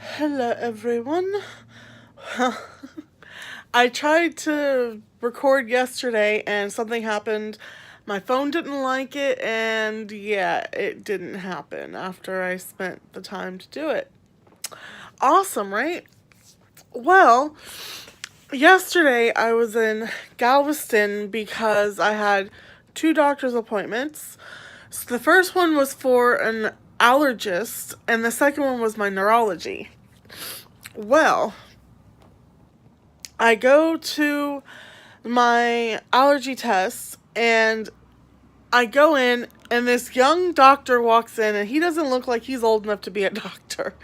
Hello, everyone. I tried to record yesterday and something happened. My phone didn't like it, and yeah, it didn't happen after I spent the time to do it. Awesome, right? Well, yesterday I was in Galveston because I had two doctor's appointments. So the first one was for an allergist, and the second one was my neurology. Well, I go to my allergy test and I go in and this young doctor walks in and he doesn't look like he's old enough to be a doctor.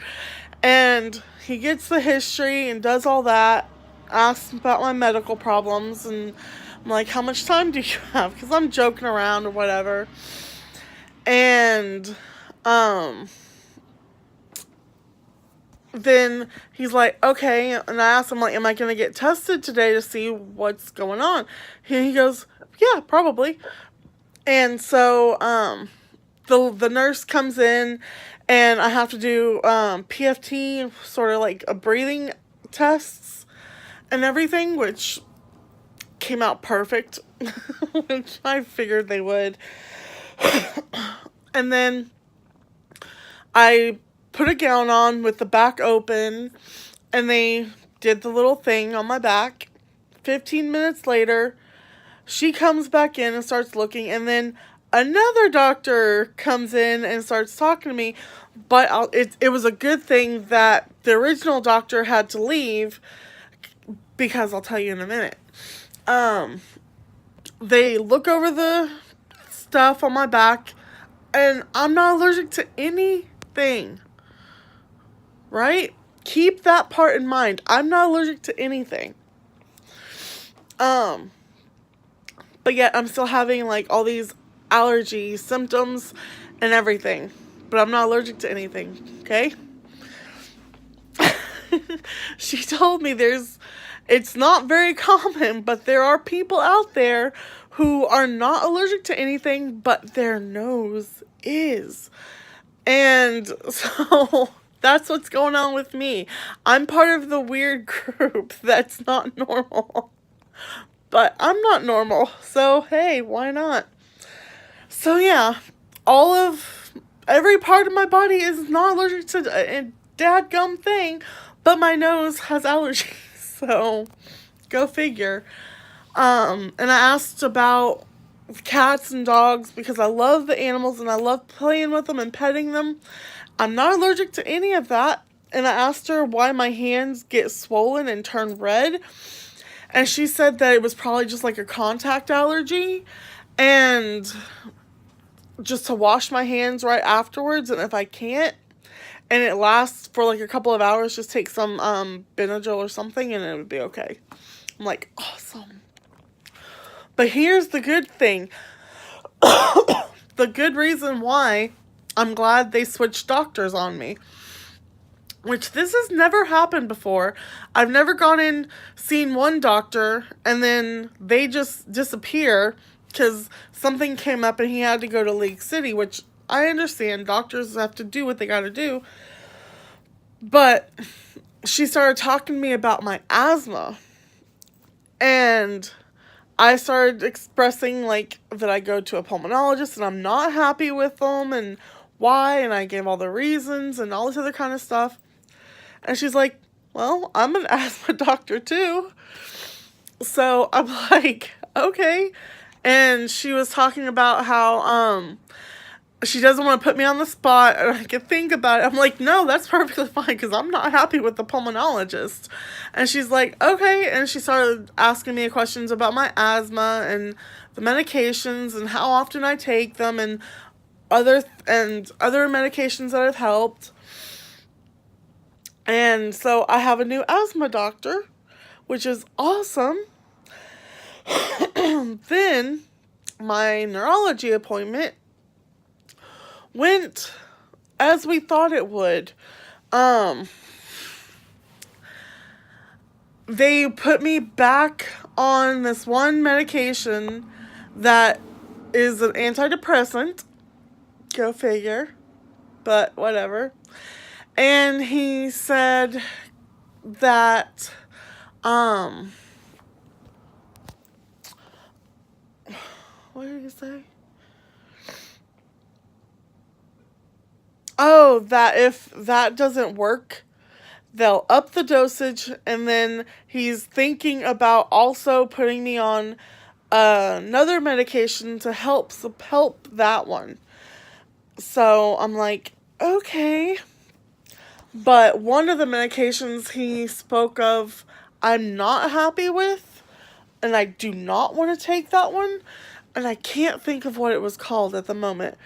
And he gets the history and does all that, asks about my medical problems, and I'm like, how much time do you have? Because I'm joking around or whatever. And um then he's like, okay. And I asked him, like, am I going to get tested today to see what's going on? He goes, yeah, probably. And so the nurse comes in and I have to do PFT, sort of like a breathing tests and everything, which came out perfect, which I figured they would. And then I put a gown on with the back open, and they did the little thing on my back. 15 minutes later, she comes back in and starts looking, and then another doctor comes in and starts talking to me. But it was a good thing that the original doctor had to leave, because I'll tell you in a minute. Um, they look over the stuff on my back, and I'm not allergic to anything. Right? Keep that part in mind. I'm not allergic to anything. Um, but yet I'm still having like all these allergy symptoms and everything. But I'm not allergic to anything, okay? She told me it's not very common, but there are people out there who are not allergic to anything, but their nose is. And so that's what's going on with me. I'm part of the weird group that's not normal. But I'm not normal. So, hey, why not? So, yeah, every part of my body is not allergic to a dadgum thing, but my nose has allergies. So, go figure. And I asked about cats and dogs because I love the animals and I love playing with them and petting them. I'm not allergic to any of that. And I asked her why my hands get swollen and turn red. And she said that it was probably just like a contact allergy. And just to wash my hands right afterwards. And if I can't, and it lasts for like a couple of hours, just take some Benadryl or something and it would be okay. I'm like, awesome. But here's the good thing. The good reason why I'm glad they switched doctors on me. Which this has never happened before. I've never gone in, seen one doctor, and then they just disappear because something came up and he had to go to Lake City, which I understand. Doctors have to do what they gotta do. But she started talking to me about my asthma. And I started expressing like that I go to a pulmonologist and I'm not happy with them and why, and I gave all the reasons and all this other kind of stuff. And she's like, well, I'm an asthma doctor too. So I'm like, okay. And she was talking about how she doesn't want to put me on the spot and I could think about it. I'm like, no, that's perfectly fine because I'm not happy with the pulmonologist. And she's like, okay. And she started asking me questions about my asthma and the medications and how often I take them and other medications that have helped. And so I have a new asthma doctor, which is awesome. Then my neurology appointment went as we thought it would. They put me back on this one medication that is an antidepressant. Go figure. But whatever. And he said that, what did he say? Oh, that if that doesn't work, they'll up the dosage, and then he's thinking about also putting me on another medication to help that one. So I'm like, okay. But one of the medications he spoke of, I'm not happy with, and I do not want to take that one, and I can't think of what it was called at the moment.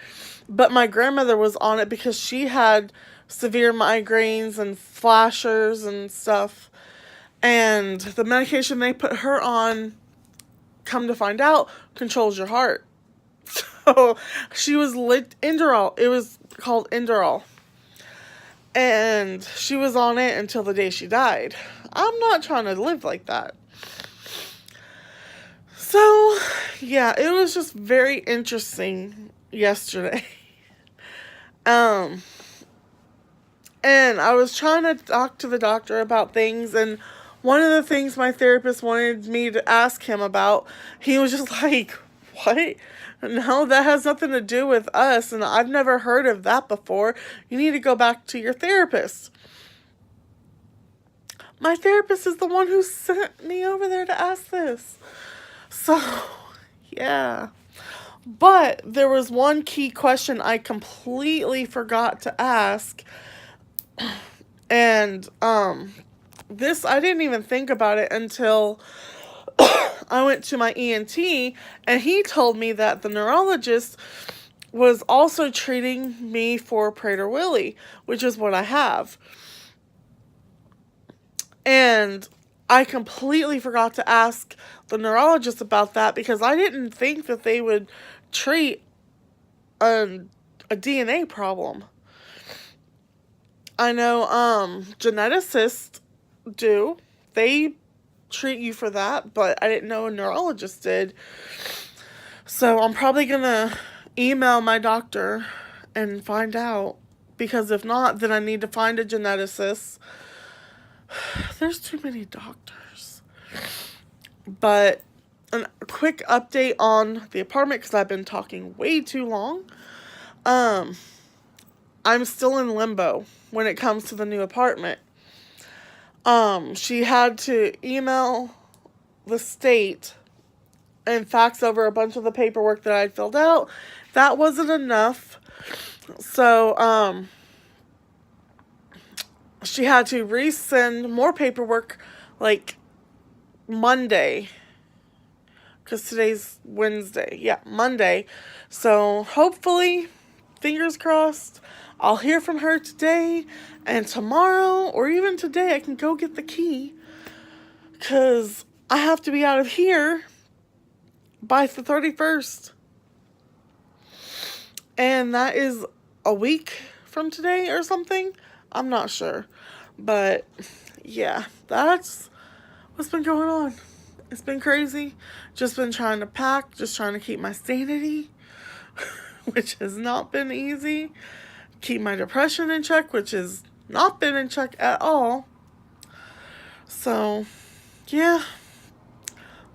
But my grandmother was on it because she had severe migraines and flashers and stuff. And the medication they put her on, come to find out, controls your heart. So she was Inderal. It was called Inderal. And she was on it until the day she died. I'm not trying to live like that. So, yeah, it was just very interesting yesterday. And I was trying to talk to the doctor about things, and one of the things my therapist wanted me to ask him about, he was just like, what? No, that has nothing to do with us, and I've never heard of that before. You need to go back to your therapist. My therapist is the one who sent me over there to ask this. So, yeah. But there was one key question I completely forgot to ask. And this, I didn't even think about it until I went to my ENT, and he told me that the neurologist was also treating me for Prader-Willi, which is what I have. And I completely forgot to ask the neurologist about that because I didn't think that they would treat a DNA problem. I know geneticists do. They treat you for that, but I didn't know a neurologist did. So I'm probably going to email my doctor and find out, because if not, then I need to find a geneticist. There's too many doctors. But a quick update on the apartment, because I've been talking way too long. I'm still in limbo when it comes to the new apartment. She had to email the state and fax over a bunch of the paperwork that I'd filled out. That wasn't enough. So, she had to resend more paperwork like Monday. Because today's Wednesday. Yeah, Monday. So hopefully, fingers crossed, I'll hear from her today, and tomorrow, or even today, I can go get the key. Because I have to be out of here by the 31st. And that is a week from today or something. I'm not sure. But, yeah, that's what's been going on. It's been crazy. Just been trying to pack, just trying to keep my sanity, which has not been easy. Keep my depression in check, which has not been in check at all. So, yeah.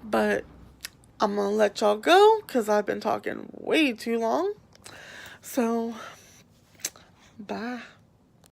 But I'm going to let y'all go because I've been talking way too long. So, bye.